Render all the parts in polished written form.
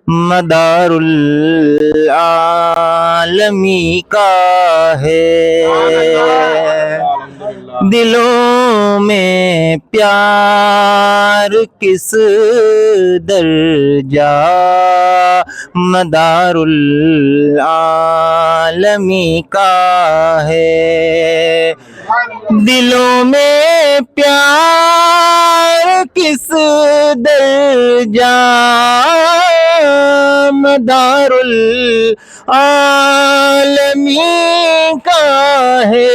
मदारुल आलमी का है। दिलों में प्यार किस दर्जा मदारुल आलमी का है। दिलों में प्यार किस दर्जा मदारुल आलमी का है।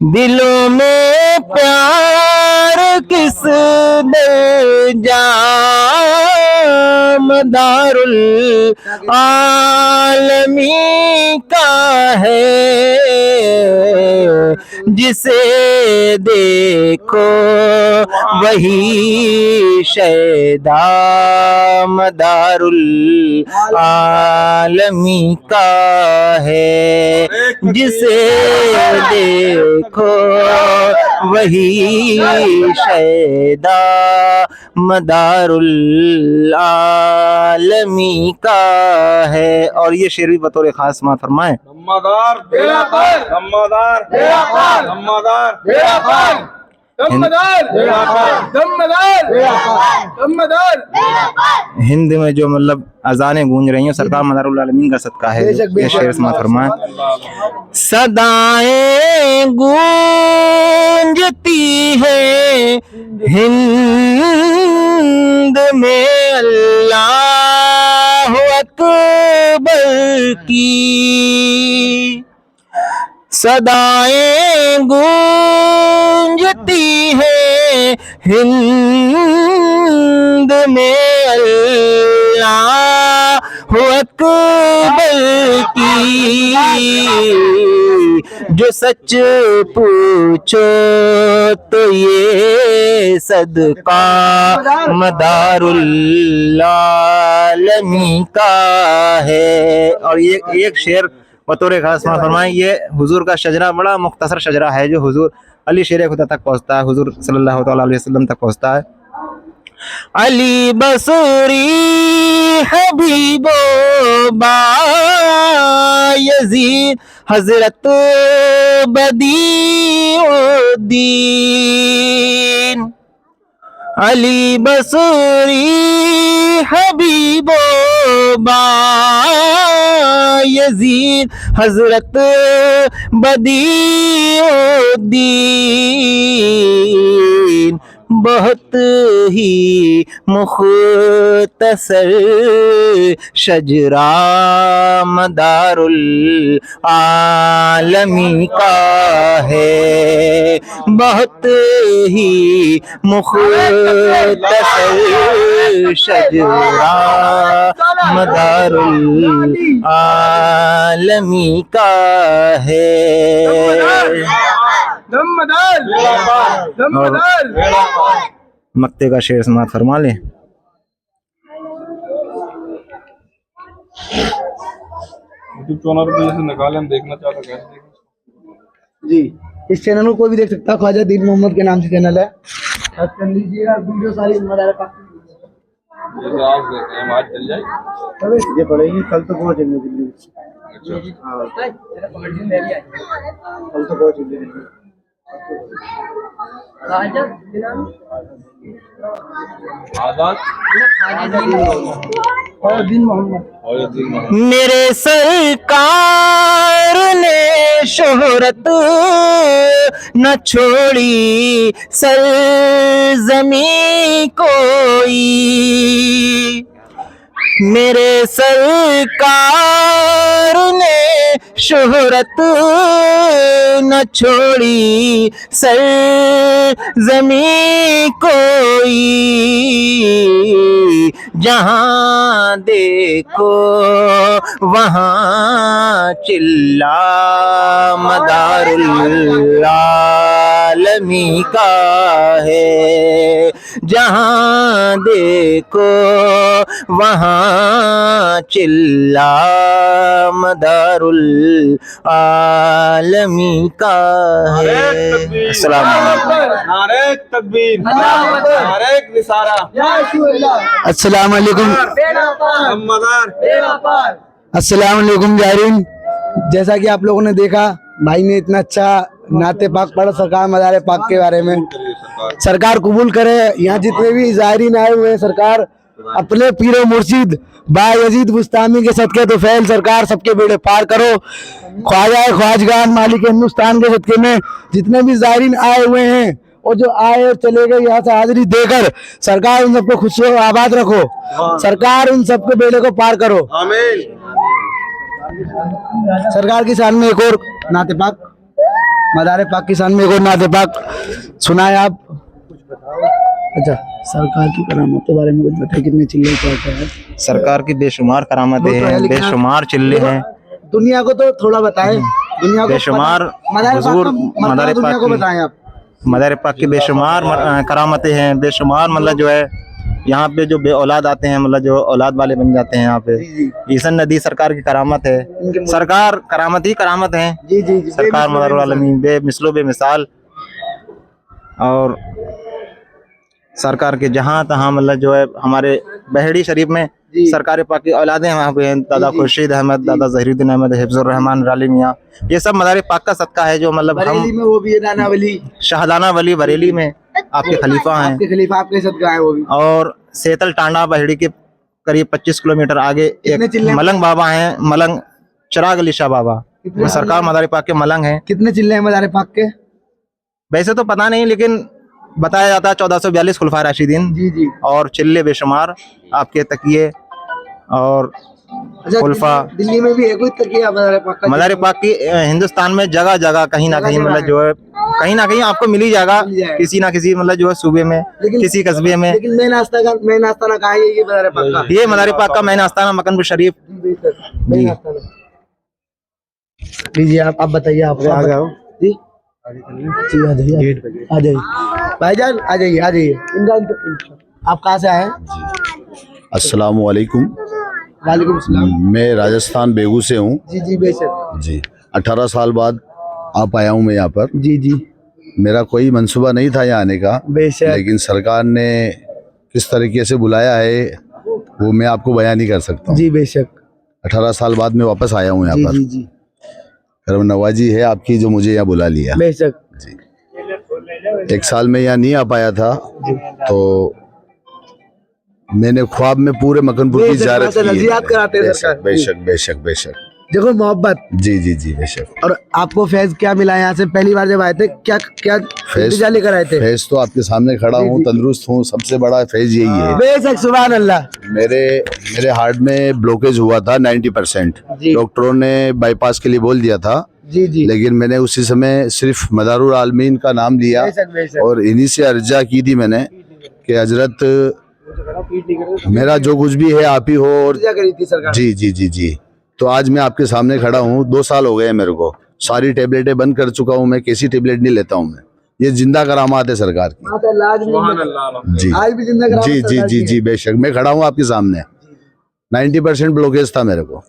दिलों में प्यार किस दर्जा मदारुल आलमी का है। जिसे देखो वही शैदा मदारुल आलमी का है। जिसे देखो वही शैदा मदारुल आलमी का है। और ये शेर भी बतौर खास माँ फरमाए। हिंद में जो मतलब अजानें गूंज रही हैं सरकार मदारुल आलमीन का सदका है। ये शेर समात फरमाए। सदाएं गूंजती है हिंद में अल्लाह अकबर की। सदाएं गूंजती है हिंद में अल्लाह अकबर की। जो सच पूछो तो ये सदका मदारुल आलमी का है। और ये एक शेर बतौर खास फरमाएं। ये हुजूर का शजरा बड़ा मुख्तसर शजरा है जो हुजूर अली शेर खुदा तक पहुँचता है, हुजूर सल्लल्लाहु अलैहि वसल्लम तक पहुँचता है। अली बसूरी हबीबो बायजीद हजरत बदीउद्दीन। अली बसूरी हबीबो बायजीद हजरत बदीउद्दीन। बहुत ही मुख्तसर शजरा मदारुल आलमी का है। बहुत ही मुख्तसर शजरा मदारुल आलमी का है। मक्ते का शेर समात फरमा ले। निकाले हम देखना चाहते कैसे जी। इस चैनल को कोई भी देख सकता है, ख्वाजा दीन मोहम्मद के नाम से चैनल है। कर लीजिएगा वीडियो सारी जैसे आज देखे हम आज चल जाए ये पड़ेगी कल तो पहुंचेंगे दिल्ली। कल तो पहुंचेंगे दिल्ली। मेरे सरकार ने शोहरत न छोड़ी सरज़मीं कोई। मेरे सरकार ने शोहरत न छोड़ी सरज़मीं कोई। जहाँ देखो वहाँ चिल्ला मदारुल आलमी का है। जहाँ देखो वहाँ चिल्ला मदारुल आलमी का है। अस्सलाम वालेकुम। नारे तकबीर, नारे निसारा। अस्सलाम वालेकुम। अस्सलाम वालेकुम जाहिरीन, जैसा कि आप लोगों ने देखा भाई ने इतना अच्छा नाते पाक पढ़ा सरकार मज़ार पाक के बारे में। सरकार कबूल करे, यहाँ जितने भी जायरीन आए हुए हैं सरकार अपने पीरो मुर्शिद बायजीद बुस्तामी के सदके तो फैल सरकार सबके बेड़े पार करो। ख्वाजा ख्वाजगान मालिक हिंदुस्तान के सदके में जितने भी जायरीन आए हुए हैं और जो आए और चले गए यहाँ से हाजिरी देकर, सरकार उन सबको खुशियों आबाद रखो, सरकार उन सबके बेड़े को पार करो। सरकार की शान में एक और नाते पाक, मदार पाक की शान में एक और नाते पाक सुनाए आप। अच्छा, सरकार की करामत के बारे में कुछ बताइए, कितने चिल्ले क्या क्या है? सरकार की बेशुमार करामतें वो तो है, हैं, लेकिन बेशुमार चिल्ले हैं, दुनिया को तो थोड़ा बताएं, दुनिया को बेशुमार मदार हुजूर मदार दुनिया पाक को की बताएं आप। मदार पाक की बेशुमार करामतें हैं, बेशुमार मतलब जो है यहाँ पे जो बे औलाद आते हैं, मतलब जो औलाद वाले बन जाते हैं यहाँ पे। ईसन नदी सरकार की करामत है, सरकार करामत ही करामत है। जी जी जी, सरकार मदरुल आलमीन बेमिसलो बेमिसाल, और सरकार के जहाँ तहाँ मतलब जो है हमारे बहेड़ी शरीफ में सरकार पाक की औलादें वहाँ पे हैं, दादा खुर्शीद अहमद, दादा जहीरुद्दीन अहमद, हिफ्जुर रहमान राली मियाँ, ये सब मदार पाक का सदका है जो मतलब बरेली हम में वो भी है दाना वली, शाहदाना वली बरेली में आपके खलीफा हैं, आपके खलीफा आपके सदका है वो भी। और सेतल टांडा बहेड़ी के करीब 25 किलोमीटर आगे एक चिल्ले? मलंग बाबा हैं, मलंग चिराग अली शाह बाबा, वो सरकार मदार पाक के मलंग हैं। कितने चिल्ले हैं मदार पाक के? वैसे तो पता नहीं, लेकिन बताया जाता है 1442 खुलफा राशिदीन, जी जी। और चिल्ले बेशुमार आपके तकिए और अच्छा, खुलफा। दिल्ली में भी है कोई तकिया मदार पाक का? मदार पाक की हिंदुस्तान में जगह जगह कहीं ना कहीं मतलब जो है कहीं ना कहीं आपको मिल ही जाएगा, किसी ना किसी मतलब जो है सूबे में, किसी कस्बे में। लेकिन मेन आस्थाना कहाँ है ये मदार पाक का? ये मदार पाक का मैन आस्थाना मकनपुर शरीफ। मेन आस्थाना। जी आप बताइए, आप आ जाओ जी जी, आ जाइए आ जाइए भाईजान, आ जाइए आ जाइए। आप कहाँ से आए? अस्सलाम वालेकुम। वालेकुम सलाम। मैं राजस्थान बेगू से हूँ जी जी बेशक जी। 18 साल बाद आप आया हूँ मैं यहाँ पर। जी जी मेरा कोई मंसूबा नहीं था यहाँ आने का, बेशक। लेकिन सरकार ने किस तरीके से बुलाया है वो मैं आपको बयान नहीं कर सकता हूँ। जी बेशक। 18 साल बाद मैं वापस आया हूँ यहाँ जी पर। जी जी करम नवाजी है आपकी जो मुझे यहाँ बुला लिया बेशक। जी। 1 साल में यहाँ नहीं आ पाया था तो मैंने ख्वाब में पूरे मकनपुर की ज़ियारत की है। नज़ियात कराते हैं सरकार। बेशक बेशक बेशक। देखो मोहब्बत। जी जी जी बेशक। और आपको फैज क्या मिला यहाँ से? पहली बार जब आए थे क्या क्या इंतजार लेकर आए थे? फैज तो आपके सामने खड़ा हूँ, तंदुरुस्त हूँ, सबसे बड़ा फैज यही है। बेशक, सुभान अल्लाह। मेरे हार्ट में ब्लॉकेज हुआ था 90%। डॉक्टरों ने बाईपास के लिए बोल दिया था जी जी, लेकिन मैंने उसी समय सिर्फ मदारुल आलमीन का नाम लिया बेशक बेशक। और इन्हीं से अर्जा की थी मैंने कि हजरत मेरा जो कुछ भी है आप ही हो। और क्या करी थी सरकार? जी जी जी जी। तो आज मैं आपके सामने खड़ा हूँ। 2 साल हो गए हैं मेरे को, सारी टेबलेटें बंद कर चुका हूँ मैं, कैसी टेबलेट नहीं लेता हूँ मैं। ये जिंदा करामात है सरकार की। जी आज भी जिंदा करामात जी जी सरकार जी की जी बेशक। मैं खड़ा हूँ आपके सामने। 90% ब्लॉकेज था मेरे को।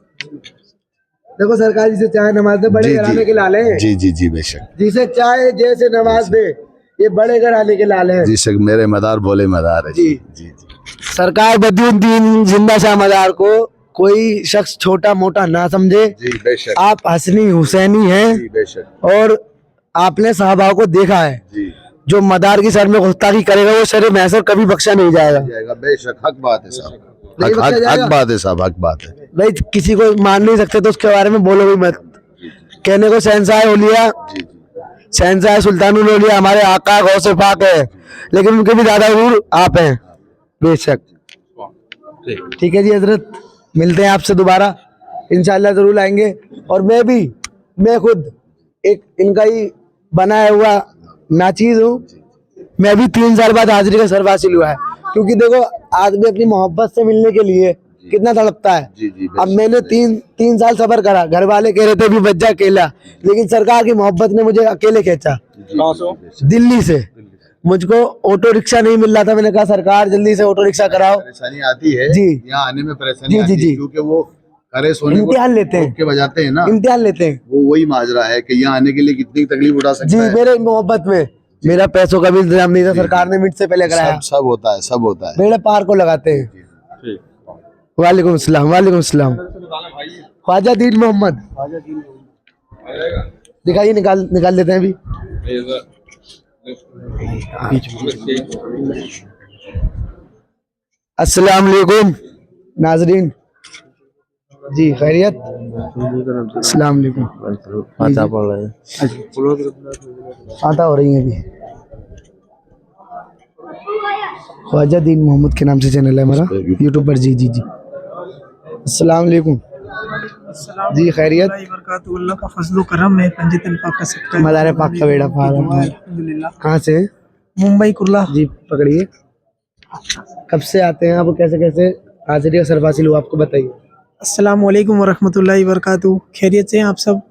देखो सरकार जिसे चाहे नमाज दे, बड़े जी घराने जी के लाले हैं। जी जी जी बेशक। जिसे चाहे जैसे नमाज दे, ये बड़े घराने के लाले हैं। जी सर, मेरे मदार बोले मदार है। जी। जी जी। सरकार बदियुद्दीन जिंदा शाह मदार को कोई शख्स छोटा मोटा ना समझे। जी बेशक। आप हसनी हुसैनी हैं जी बेशक। और आपने साहबा को देखा है। जी जो मदार की सर में गुस्ताखी करेगा वो शर महसर कभी बख्शा नहीं जाएगा। जाएगा बेशक। हक बात है साहब, नहीं बख्शा हक जाएगा। बात है साहब, हक बात है। भाई किसी को मान नहीं सकते तो उसके बारे में बोलो भी मत। कहने को शहंशाह औलिया, जी जी शहंशाह सुल्तानुल औलिया हमारे आका गौसे पाक है, लेकिन उनके भी दादा हजूर आप हैं। बेशक। ठीक है जी हजरत, मिलते हैं आपसे दोबारा इंशाल्लाह, जरूर आएंगे। और मैं खुद एक इनका ही बनाया हुआ नाचीज हूँ। मैं भी 3 साल बाद हाजिरी का सर्व हासिल हुआ है, क्योंकि देखो आदमी अपनी मोहब्बत से मिलने के लिए कितना तड़पता है। जी जी अब मैंने 3 साल सफर करा, घर वाले कह रहे थे भी बच्चा अकेला, लेकिन सरकार की मोहब्बत ने मुझे अकेले खींचा। दिल्ली से मुझको ऑटो रिक्शा नहीं मिल रहा था, मैंने कहा सरकार जल्दी से ऑटो रिक्शा कराओ। परेशानी आती है जी। यहाँ आने में परेशानी जी, आती जी, है, जी। क्योंकि वो करे सोने को इम्तिहान लेते हैं। रोक के बजाते हैं ना, इम्तिहान लेते हैं वो वही माजरा है कि यहाँ आने के लिए कितनी तकलीफ उठा जी। सकता है। मेरे मोहब्बत में मेरा पैसों का भी इंतजाम नहीं था, सरकार ने मिनट से पहले कराया। सब होता है, सब होता है। बेड़े पार को लगाते हैं। ठीक वालेकुम अस्सलाम, वालेकुम अस्सलाम। ख्वाजा दीन मोहम्मद आएगा दिखाइए, निकाल निकाल लेते हैं अभी। रेजर अस्सलाम वालेकुम नाजरीन जी, खैरियत? अस्सलाम वालेकुम। आता हो रही है अभी। ख्वाजा दीन मोहम्मद के नाम से चैनल है हमारा यूट्यूब पर। जी जी जी, अस्सलाम वालेकुम जी, खैरियत? अल्लाह का फजलो करम है, पंजतन पाक का सदका है। मदार पाक का बेड़ा पार है। अल्हम्दुलिल्लाह। कहाँ से? मुंबई कुर्ला। जी पकड़िए। कब से आते हैं आप, कैसे कैसे हाजिरी और सरफासिल हुआ, आपको बताइए। अस्सलाम वालेकुम वरहमतुल्लाहि वबरकातुहू। खैरियत से हैं आप सब?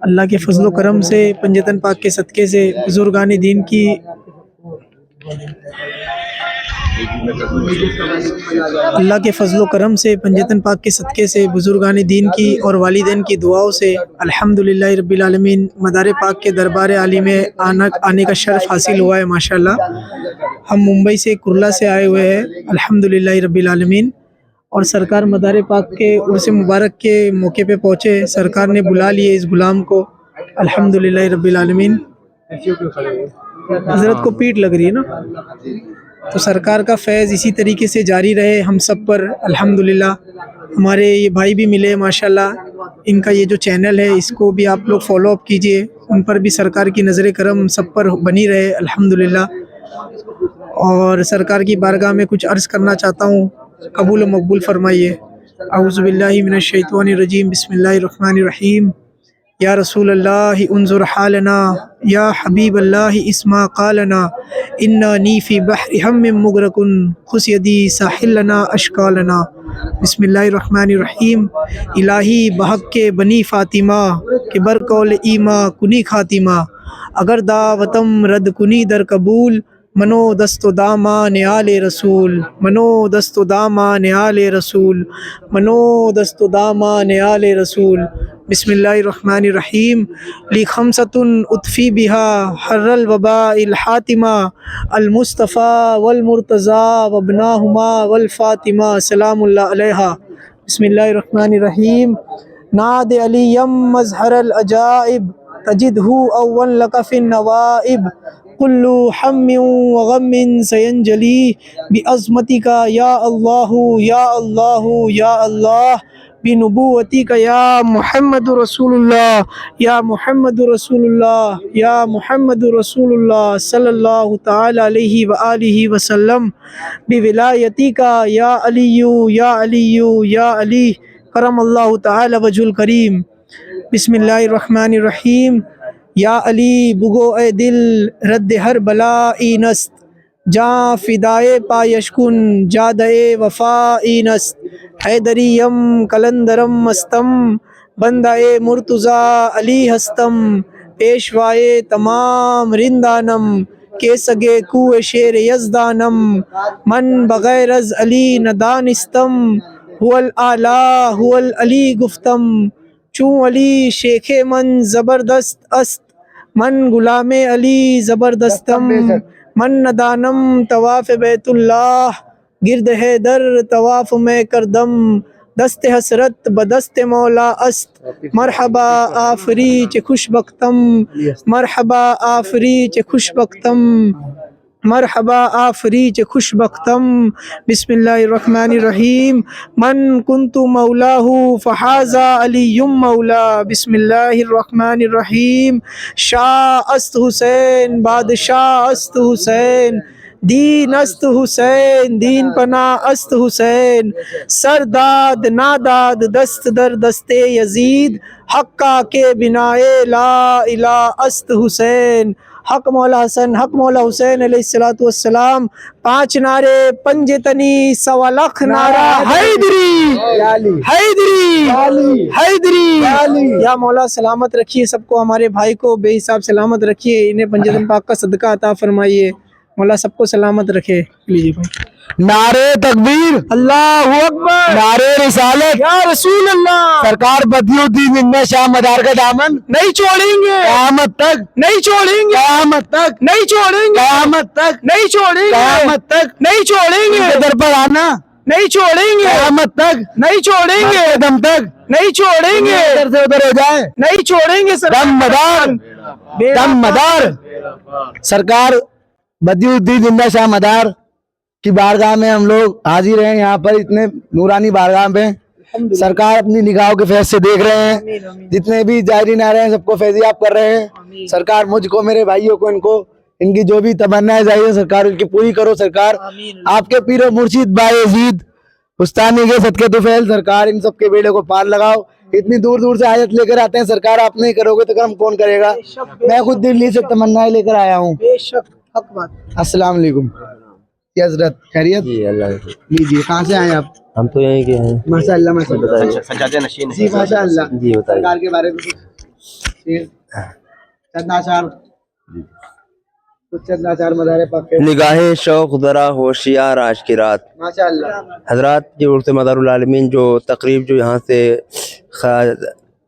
अल्लाह के फजलो करम से, पंजतन पाक के सदके से, बुजुर्गान दीन की अल्लाह के फजलो करम से, पंजतन पाक के सदके से, बुजुर्गान दीन की और वालिदैन की दुआओं से अल्हम्दुलिल्लाह रब्बिल आलमीन मदार पाक के दरबार आली में आने का शर्फ हासिल हुआ है माशाल्लाह। हम मुंबई से कुर्ला से आए हुए हैं अल्हम्दुलिल्लाह रब्बिल आलमीन, और सरकार मदार पाक के उर्स मुबारक के मौके पे पहुँचे। सरकार ने बुला लिए इस गुलाम को अल्हम्दुलिल्लाह रब्बिल आलमीन। हज़रत को पीठ लग रही है ना, तो सरकार का फैज़ इसी तरीके से जारी रहे हम सब पर अल्हम्दुलिल्लाह। हमारे ये भाई भी मिले माशाल्लाह, इनका ये जो चैनल है इसको भी आप लोग फॉलो अप कीजिए, उन पर भी सरकार की नज़र करम सब पर बनी रहे अल्हम्दुलिल्लाह। और सरकार की बारगाह में कुछ अर्ज़ करना चाहता हूँ, कबूल व मकबूल फरमाइए। औज़ु बिल्लाहि मिनश शैतानिर रजीम, बिस्मिल्लाहिर रहमानिर रहीम। या रसूल अल्लाह उन्जुर हालना, या हबीब अल्लाह इस्मा कालना, इन्ना नीफ़ी बहरि हम्मिम मुगरकुन, खुस यदी साहिलना अशकालना। बिस्मिल्लाहिर्रहमानिर्रहीम। इलाही बहक के बनी फ़ातिमा के बरकौल ईमा कुनी खातिमा, अगर दावतम रद कुनी दर कबूल, मनो दस्तो दामा न्याले रसूल, मनो दस्तो दामा न्याले रसूल, मनो दस्तो दामा न्याले रसूल। बिस्मिल्लाहिर्रहमानिर्रहीम। ली खमसतुन उतफ़ी बिहा हर्रल वबाइल हातिमा, अल मुस्तफ़ा वल मुर्तज़ा वबनाहुमा वल फ़ातिमा सलामुल्लाह अलैहा। बिस्मिल्लाहिर्रहमानिर्रहीम। नाद अलीयम मज़हरल अजाइब, तजिदहु अव्वल लकफ़िन नवाइब, कुल्लु हम्मिन व गम्मिन सयंजली बिअज़मतिका या अल्लाहु या अल्लाहु या अल्लाह, बिनुबुव्वतिका या मुहम्मदुर रसूलुल्लाह, या मुहम्मदुर रसूलुल्लाह, या मुहम्मदुर रसूलुल्लाह सल्लल्लाहु तआला अलैहि व आलिहि वसल्लम, बिविलायतिका या अलियु या अलियु या अली, करमल्लाहु तआला वजुल करीम। बिस्मिल्लाहिर्रहमानिर्रहीम। या अली बुगो ए दिल रद्द हर बला ई नस्त, जा फिदाए पायशकुन जादे वफा ई नस्त, हैदरियम कलंदरम मस्तम, बंदाए मुर्तज़ा अली हस्तम, पेशवाए तमाम रिंदानम, के सगे कुए शेर यज़दानम, मन बगैरज अली नदानिस्तम, हुवल आला हुवल अली गुफ्तम, चूँ अली शेखे मन ज़बरदस्त अस्त, मन गुलामे अली ज़बरदस्तम, मन नदानम तवाफ़ बैतुल्लाह, गिरद है दर तवाफ़ में करदम, दस्त हसरत बदस्त मौला अस्त, मरहबा आफरी चे खुशबख्तम, मरहबा आफरी चे खुशबख्तम, मरहबा आफरी चे खुशबख्तम। बिस्मिल्लाहिर्रहमानिर्रहीम। मन कुन्तु मौलाहु फ़हाज़ा अलीयुम मौला। बिस्मिल्लाहिर्रहमानिर्रहीम। शाह अस्त हुसैन, बादशाह अस्त हुसैन, दीन अस्त हुसैन, दीन पना अस्त हुसैन, सरदाद नादाद दस्त दर दस्ते यजीद, हक्का के बिनाए ला इला अस्त हुसैन, हक मौला हसन, हक मौला हुसैन अलैहिस्सलातु वस्सलाम। 5 नारे पंजतनी, 1.25 लाख नारा हैदरी हैदरी हैदरी। या मौला सलामत रखिए सबको, हमारे भाई को बेहिसाब सलामत रखिए, इन्हें पंजतन पाक का सदका अता फरमाइए, मौला सबको सलामत रखे। लीजिए भाई। नारे तकबीर, अल्लाहु अकबर, नारे रिसालत, या रसूल अल्लाह। सरकार बदियुद्दीन इन्ना शाह मदार का दामन नहीं छोड़ेंगे, क़यामत तक नहीं छोड़ेंगे, क़यामत तक नहीं छोड़ेंगे, क़यामत तक नहीं छोड़ेंगे, क़यामत तक नहीं छोड़ेंगे। इनके दर पर आना नहीं छोड़ेंगे, क़यामत तक, नहीं छोड़ेंगे, दम तक नहीं छोड़ेंगे, इधर से उधर हो जाए। नहीं छोड़ेंगे सर। दम मदार, दम मदार सरकार बदियुद्दीन जिंदा शाह मदार की बारगाह में हम लोग हाजिर हैं। यहाँ पर इतने नूरानी बारगाह में सरकार अपनी निगाहों के फैज से देख रहे हैं। जितने भी जायरीन आ रहे हैं सबको फैजियाब कर रहे हैं। सरकार मुझको, मेरे भाइयों को, इनको इनकी जो भी तमन्नाएं चाहिए सरकार उनकी पूरी करो। सरकार आपके पीर मुर्शिद बायजीद उस्तानी के सदके तुफैल सरकार इन सबके बेड़े को पार लगाओ। इतनी दूर दूर से हाजत लेकर आते हैं सरकार, आप नहीं करोगे तो कर्म कौन करेगा। मैं खुद दिल्ली से तमन्नाएं लेकर आया हूँ। बेशक हक बात। अस्सलाम वालेकुम हजरत, खैरियत? लीजिए, कहाँ से आए आप? हम तो यहीं के हैं। माशाअल्लाह माशाअल्लाह सज्जादे नशीन जी, माशाअल्लाह। जी बताइए। सरकार के बारे में कुछ चंदाचार, कुछ चंदाचार मदारे पाक के। निगाहे शौक जरा होशियार आज की रात। माशाअल्लाह। हजरात ये उर्स मदारुल आलमीन जो तकरीब जो यहाँ से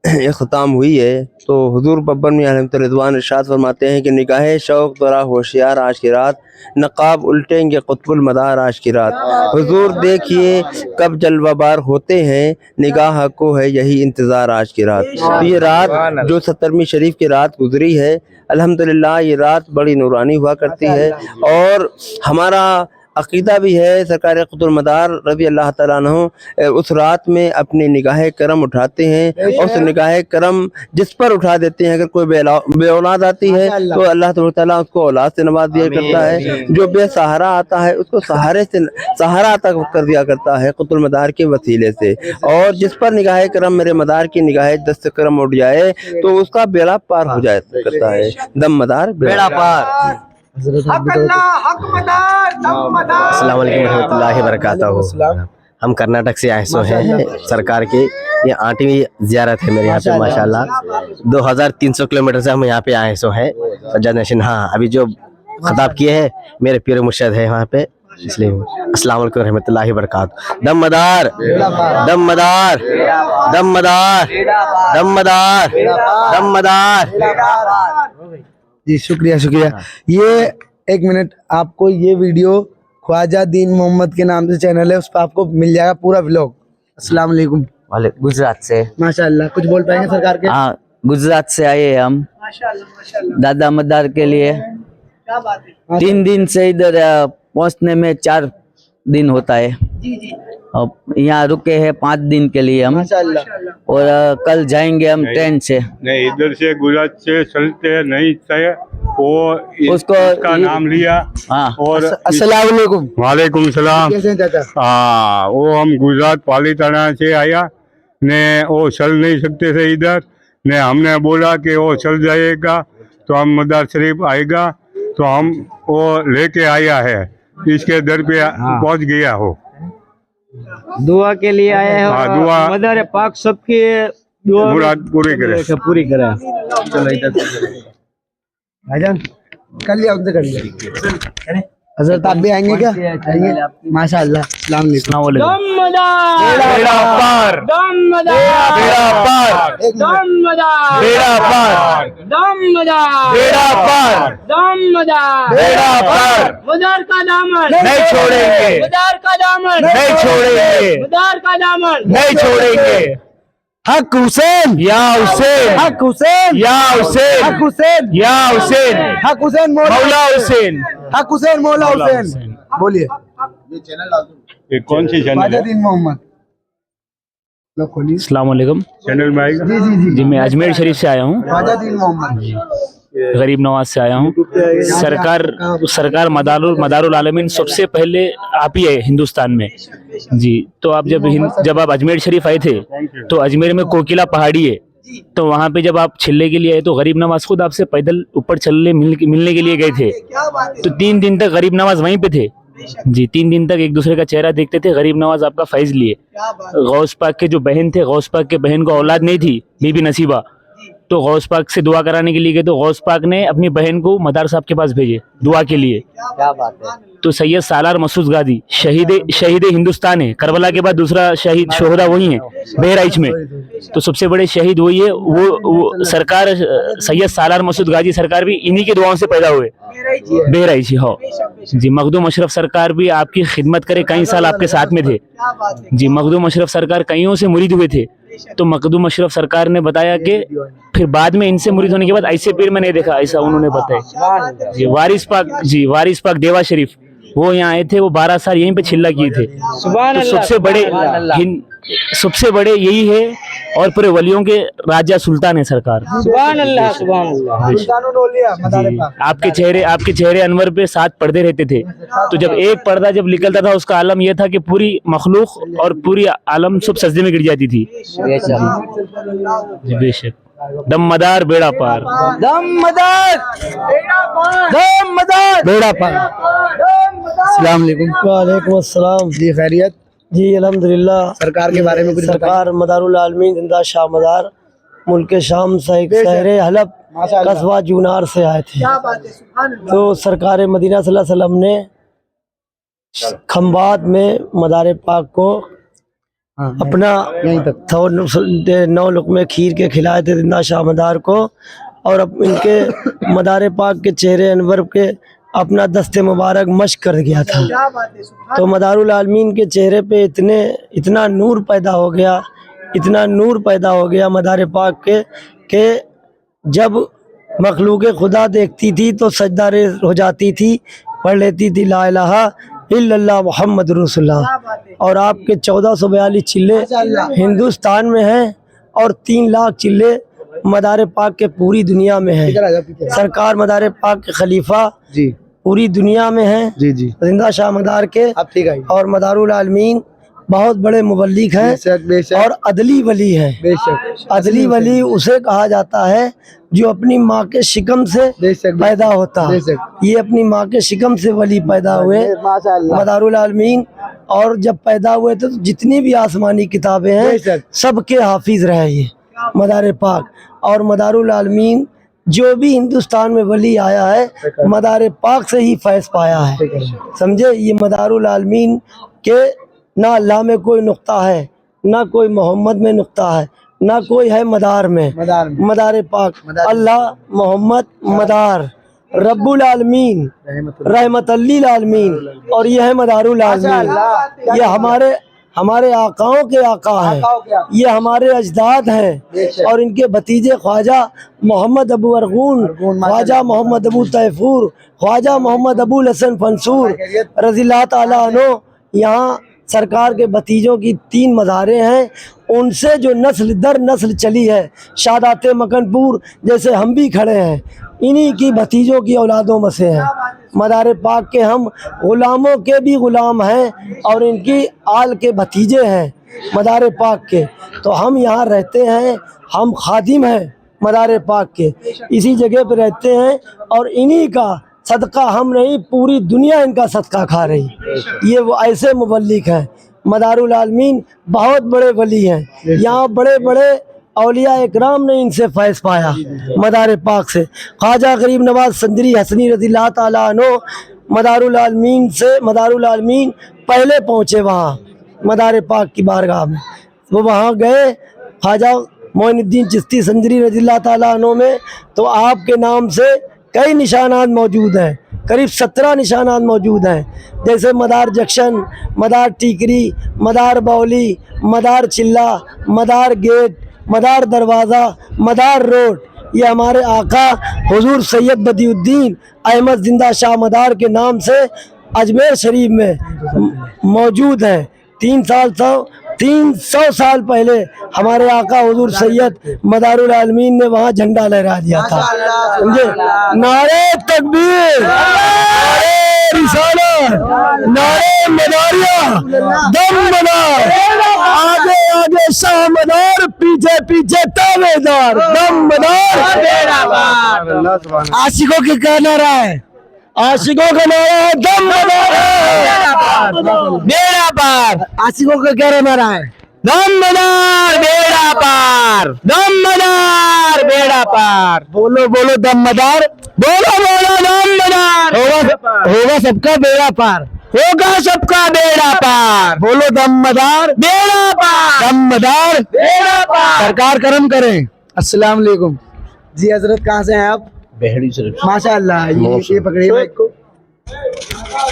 ख़त्म हुई है, तो हुजूर बब्बर में अलहमतुल्लाह रिज़वान इरशाद फरमाते हैं कि निगाहे शौक जरा होशियार आज की रात, नकाब उल्टेंगे कुतुबुल मदार आज की रात। हुजूर देखिए कब जलवाबार होते हैं, निगाह को है यही इंतज़ार आज की रात। तो ये रात जो 70वीं शरीफ की रात गुजरी है, अल्हम्दुलिल्लाह ये रात बड़ी नूरानी हुआ करती है। और हमारा अकीदा भी है सरकार कुतुबुल मदार रज़ी अल्लाह ताला अन्हु उस रात में अपनी निगाह करम उठाते हैं, और उस निगाह करम जिस पर उठा देते हैं, अगर कोई बे औलाद आती है तो अल्लाह ताला उसको औलाद से नवाज दिया करता है। जो बेसहारा आता है उसको सहारे से सहारा अता कर दिया करता है कुतुबुल मदार के वसीले से। और जिस पर निगाह करम मेरे मदार की निगाह दस्त करम उठ जाए तो उसका बेड़ा पार हो जाया करता है। दम मदार बेड़ा पार। अस्सलाम वालेकुम रहमतुल्लाहि वबरकातुहू। हम कर्नाटक से आए सो हैं सरकार के, ये 8वीं ज़ियारत है मेरे यहाँ पे माशाल्लाह। 2300 किलोमीटर से हम यहाँ पे आए सो हैं सज्जाद नशीन। हाँ, अभी जो खिताब किए हैं मेरे पीर मुर्शिद है वहाँ पे, इसलिए अस्सलाम वालेकुम रहमतुल्लाहि वबरकातुहू। दम मदार, दम मदार, दम मदार, दम मदार, दम मदार। जी शुक्रिया शुक्रिया। ये एक मिनट, आपको ये वीडियो ख्वाजा दीन मोहम्मद के नाम से चैनल है, उस पर आपको मिल जाएगा पूरा व्लॉग। अस्सलाम वालेकुम। वाले गुजरात से। माशाअल्लाह, कुछ बोल पाएंगे सरकार के? हाँ, गुजरात से आए हैं हम दादा मदार के लिए। क्या बात है। 3 दिन से इधर पहुंचने में 4 दिन होता है। जी जी और यहाँ रुके हैं 5 दिन के लिए हम, माशाअल्लाह। और कल जाएंगे हम ट्रेन से। नहीं, इधर से गुजरात से चलते नहीं थे, वो उसको उसका नाम लिया। हाँ, और अस्सलाम वालेकुम। वालेकुम सलाम। कैसे हैं चाचा? हाँ, वो हम गुजरात पालीताना से आया ने, वो चल नहीं सकते थे इधर ने, हमने बोला कि वो चल जाएगा तो हम मदार शरीफ आएगा, तो हम वो लेके आया है, इसके दर पे पहुंच गया हो। दुआ के लिए आए हो। हाँ, दुआ मदर पाक सबकी दुआ मुराद पूरी करे। पूरी करे। चलो इधर भाईजान कर लिया, उधर कर लिया। हजरत आप भी आएंगे क्या? आएंगे माशाअल्लाह। अस्सलाम वालेकुम। बेड़ा पार, बेड़ा पार, बेड़ा पार, बेड़ा पार, बेड़ा पार। मदार का दामन नहीं छोड़ेंगे, मदार का दामन नहीं छोड़ेंगे, मदार का दामन नहीं छोड़ेंगे। हक हुसैन, या हुसैन, हक हुसैन, या हुसैन, हक हुसैन, या हुसैन, हक हुसैन, मौला हुसैन। हक हुसैन, मौला हुसैन। बोलिए। ये कौन सी चैनल ख्वाजा है? दीन मोहम्मद। लो खोलिए। अस्सलाम वालेकुम चैनल में आएगा। जी जी जी जी, मैं अजमेर शरीफ से आया हूँ, ख्वाजा दीन मोहम्मद। गरीब नवाज से आया हूँ। सरकार मदारुल आलमीन सबसे पहले आप ही है हिंदुस्तान में जी। तो आप जब आप अजमेर शरीफ आए थे तो अजमेर में कोकिला पहाड़ी है, तो वहाँ पे जब आप छिलने के लिए आए तो गरीब नवाज खुद आपसे पैदल ऊपर चलने मिलने के लिए गए थे। तो 3 दिन तक गरीब नवाज वहीं पे थे जी। 3 दिन तक एक दूसरे का चेहरा देखते थे। गरीब नवाज आपका फैज लिए। गौस पाक के जो बहन थे, गौस पाक के बहन को औलाद नहीं थी, बीबी नसीबा, तो गौस पाक से दुआ कराने के लिए गए, तो गौस पाक ने अपनी बहन को मदार साहब के पास भेजे दुआ के लिए। क्या बात है। तो सैयद सालार मसूद गाजी शहीद हिंदुस्तान है, करबला के बाद दूसरा शहीद शोहदा वही है बहराइच में, तो सबसे बड़े शहीद वही है। वो सरकार सैयद सालार मसूद गाजी सरकार भी इन्हीं के दुआओं से पैदा हुए, बहराइच हो जी। मखदूम अशरफ सरकार भी आपकी खिदमत करे, कई साल आपके साथ में थे जी। मखदूम अशरफ सरकार कईयों से मुरीद हुए थे, तो मखदूम अशरफ सरकार ने बताया कि फिर बाद में इनसे मुरीद होने के बाद ऐसे पीर में नहीं देखा, ऐसा उन्होंने बताया जी। वारिस पाक देवा शरीफ वो यहाँ आए थे, वो 12 साल यहीं पे चिल्ला किए थे। तो सबसे बड़े यही है, और पूरे वलियों के राजा सुल्तान है सरकार। सुभान अल्लाह सुभान अल्लाह। जी, आपके चेहरे अनवर पे 7 पर्दे रहते थे, तो जब एक पर्दा जब निकलता था उसका आलम यह था कि पूरी मखलूक और पूरी आलम सब सजदे में गिर जाती थी जी। बेशक दमदार बेड़ा पार, दमदार बेड़ा पार। अस्सलाम वालेकुम। वालेकुम अस्सलाम। जी खैरियत जी, अल्हम्दुलिल्लाह। सरकार के बारे में कुछ सरकार मदारुल आलमीन जिंदा शाह मदार मुल्क शाम शहर हलब कस्बा जूनार से आए थे। तो सरकार मदीना सल्लल्लाहु अलैहि वसल्लम ने खंबात में मदार पाक को अपना 9 लुक़मे खीर के खिलाए थे जिंदा शाह मदार को, और अब इनके मदार पाक के चेहरे अनवर के अपना दस्ते मुबारक मश्क कर गया था। तो मदारुल आलमीन के चेहरे पे इतना नूर पैदा हो गया, इतना नूर पैदा हो गया मदार पाक के जब मखलूक खुदा देखती थी तो सजदा रेज़ हो जाती थी, पढ़ लेती थी ला इलाहा इल्लल्लाह मुहम्मद रसूलुल्लाह। और आपके 1442 चिल्ले हिंदुस्तान में हैं और 3 लाख चिल्ले मदार पाक के पूरी दुनिया में हैं। सरकार मदार पाक के खलीफा जी पूरी दुनिया में हैं जी जी, जिंदा शाह मदार के। और मदारुल आलमीन बहुत बड़े मुबल्लिग हैं और अदली वली हैं। अदली वली उसे कहा जाता है जो अपनी माँ के शिकम से पैदा होता है। ये अपनी माँ के शिकम से वली पैदा हुए मदारुल आलमीन, और जब पैदा हुए थे तो जितनी भी आसमानी किताबें हैं सबके हाफिज रहे ये मदार पाक। और मदारुल आलमीन जो भी हिंदुस्तान में वली आया है मदार पाक से ही फैज़ पाया है, समझे। ये मदारुल आलमीन के ना अल्लाह में कोई नुक्ता है, ना कोई मोहम्मद में नुक्ता है, ना कोई है मदार में। मदार पाक अल्लाह मोहम्मद मदार रब्बुल आलमीन रहमतल लिल आलमीन, और यह है मदारुल आलमीन। ये हमारे आकाओं के आका हैं, ये हमारे अजदाद हैं, और इनके भतीजे ख्वाजा मोहम्मद अबू अरगून, ख्वाजा मोहम्मद अबू तैफूर, ख्वाजा मोहम्मद अबू हसन फंसूर रज़ियल्लाहु ताला अन्हु। यहाँ सरकार के भतीजों की 3 मज़ारें हैं, उनसे जो नस्ल दर नस्ल चली है, शादात मकनपुर जैसे हम भी खड़े हैं, इन्हीं की भतीजों की औलादों में से हैं। मदार पाक के हम ग़ुलामों के भी ग़ुलाम हैं और इनकी आल के भतीजे हैं मदार पाक के। तो हम यहाँ रहते हैं, हम खादिम हैं मदार पाक के, इसी जगह पर रहते हैं, और इन्हीं का सदका हम नहीं पूरी दुनिया इनका सदका खा रही। ये वो ऐसे मुबल्लिग हैं। मदारुल आलमीन बहुत बड़े वली हैं, यहाँ बड़े बड़े औलिया इकराम ने इनसे फैज़ पाया मदार पाक से। ख्वाजा गरीब नवाज संदरी हसनी रज़ियल्लाहु ताला अन्हु मदारुल आलमीन पहले पहुँचे वहाँ मदार पाक की बारगाह में। वो वहाँ गए ख्वाजा मोइनुद्दीन चिश्ती संदरी रज़ियल्लाहु ताला अन्हु में, तो आपके नाम से कई निशानात मौजूद हैं, करीब 17 निशानात मौजूद हैं, जैसे मदार जंक्शन, मदार टीकरी, मदार बावली, मदार चिल्ला, मदार गेट, मदार दरवाज़ा, मदार रोड। ये हमारे आका हुजूर सैयद बदिउद्दीन अहमद जिंदा शाह मदार के नाम से अजमेर शरीफ में मौजूद है। 300 साल पहले हमारे आका हुजूर सैयद मदारुल आलमीन ने वहाँ झंडा लहरा दिया था, समझे। नारे तकबीर, नारे रिसालत, नारे मदारिया, दम मदार, आगे आगे शाह मदार, पीछे पीछे तावेदार, दम मदार। आशिकों की क्या नारा है? आशिकों का नारा है दम मदार, बेड़ा पार। आशिकों का क्या नारा है? दमदार बेड़ा पार, दमदार बेड़ा पार। बोलो बोलो दमदार, बोलो बोलो दमदार। होगा सबका बेड़ा पार, होगा सबका बेड़ा पार। बोलो दमदार बेड़ा पार, दमदार बेड़ा पार। सरकार करम करे। अस्सलाम वालेकुम जी। हजरत कहाँ से हैं आप? बेहड़ी शरीफ। माशाअल्लाह, ये पकड़िए माइक को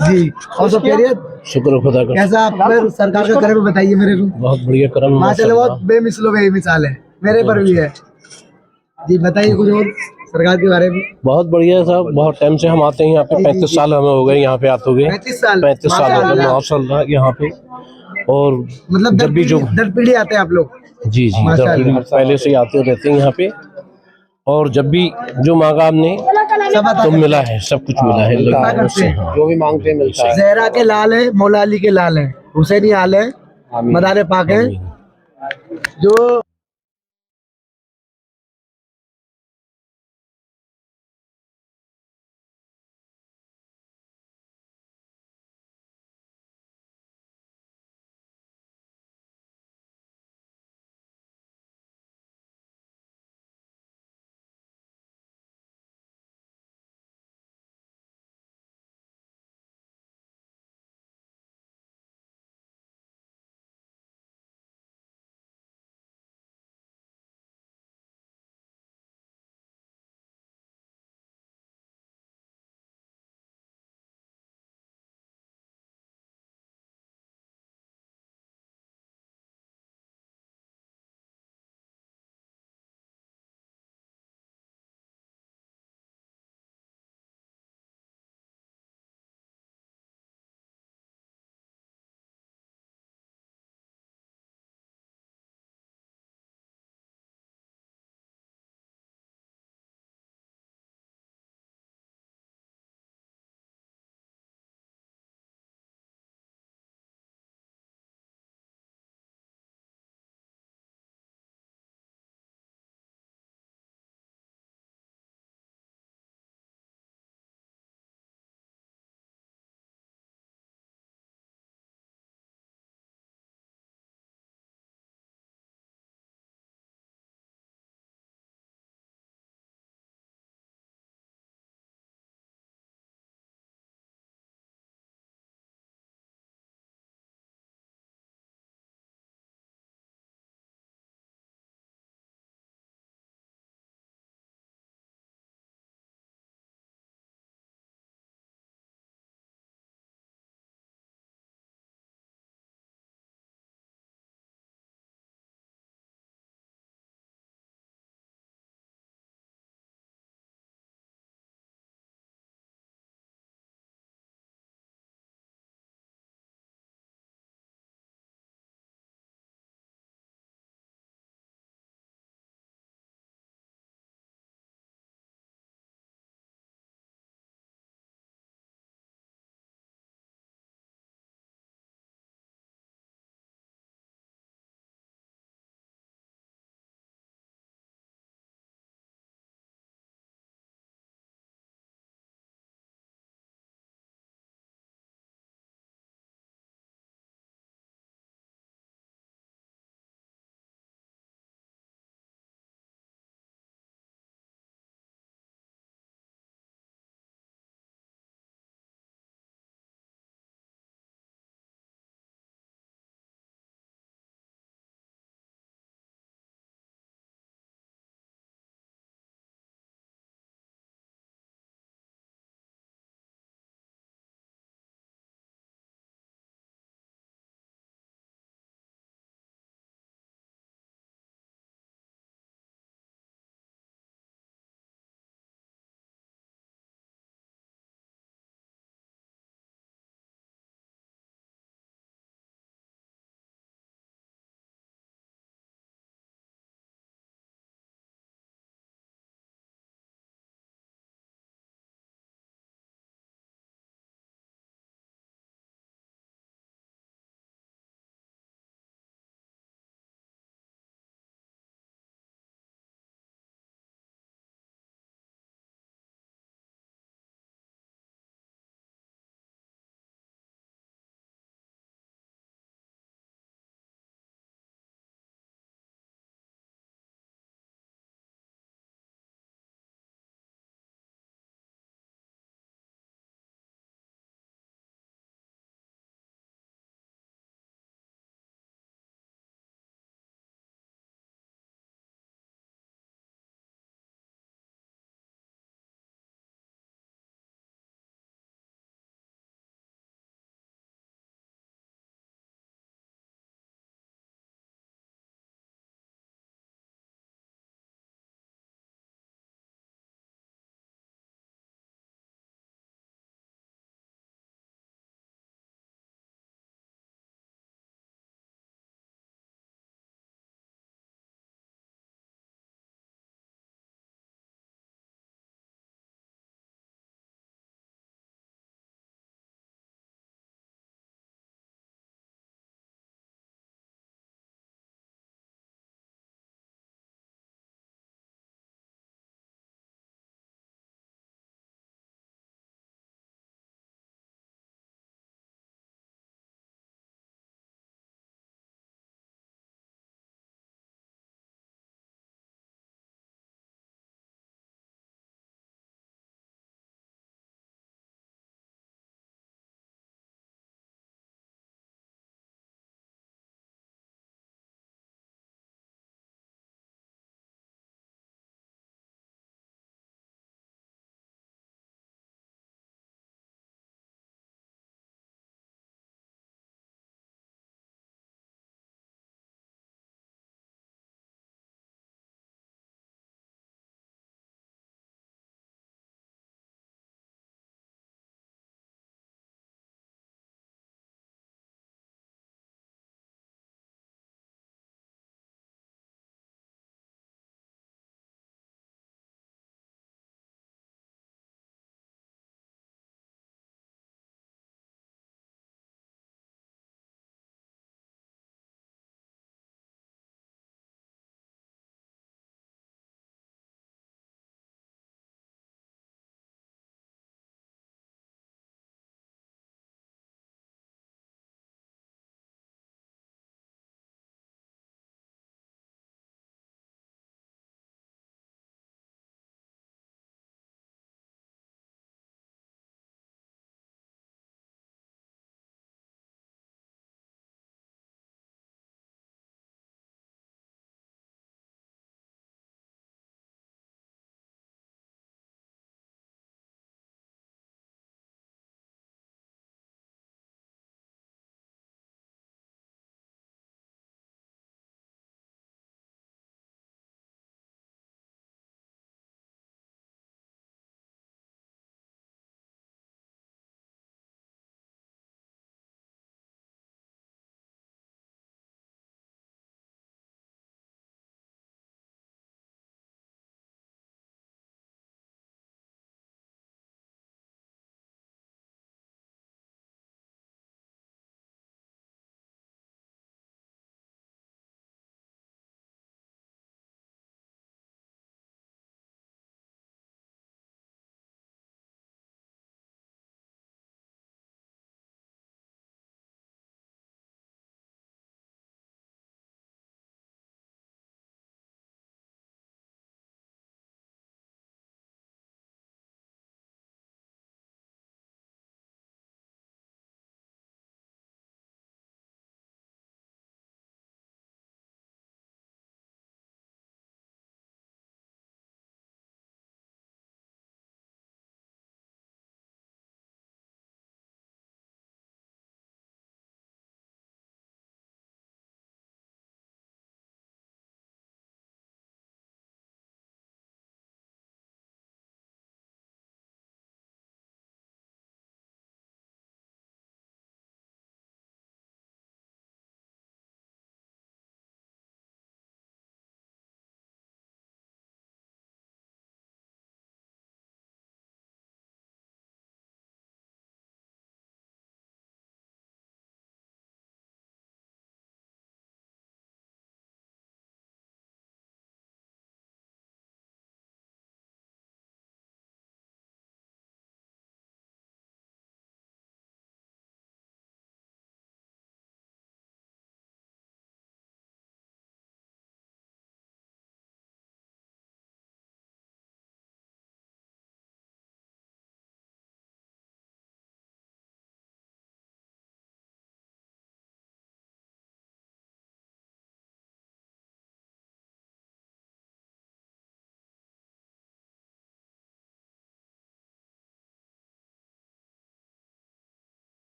जी। और सब खैरियत? शुक्र खुदा का। कैसा आप फिर सरकार का करम बताइए मेरे को। बहुत बढ़िया करम माशाल्लाह, बहुत बेमिसलो बेमिसाल है, मेरे पर भी है जी। बताइए कुछ और सरकार के बारे में। बहुत बढ़िया साहब, बहुत टाइम से हम आते हैं यहाँ पे, 35 साल हमें हो गए यहाँ पे आते हुए। 35 साल 35 साल हो गए माशाल्लाह यहाँ पे। और मतलब जब भी जो दर पीढ़ी आते हैं आप लोग? जी जी, माशाल्लाह। दर पीढ़ी पहले से ही आते रहते हैं यहाँ पे। और जब भी जो मांगा हमने तो मिला है, सब कुछ मिला है। जो भी मांगते हैं मिलता है। जहरा के लाल है, मौला अली के लाल है, हुसैनी आल है, मदार पाक है। जो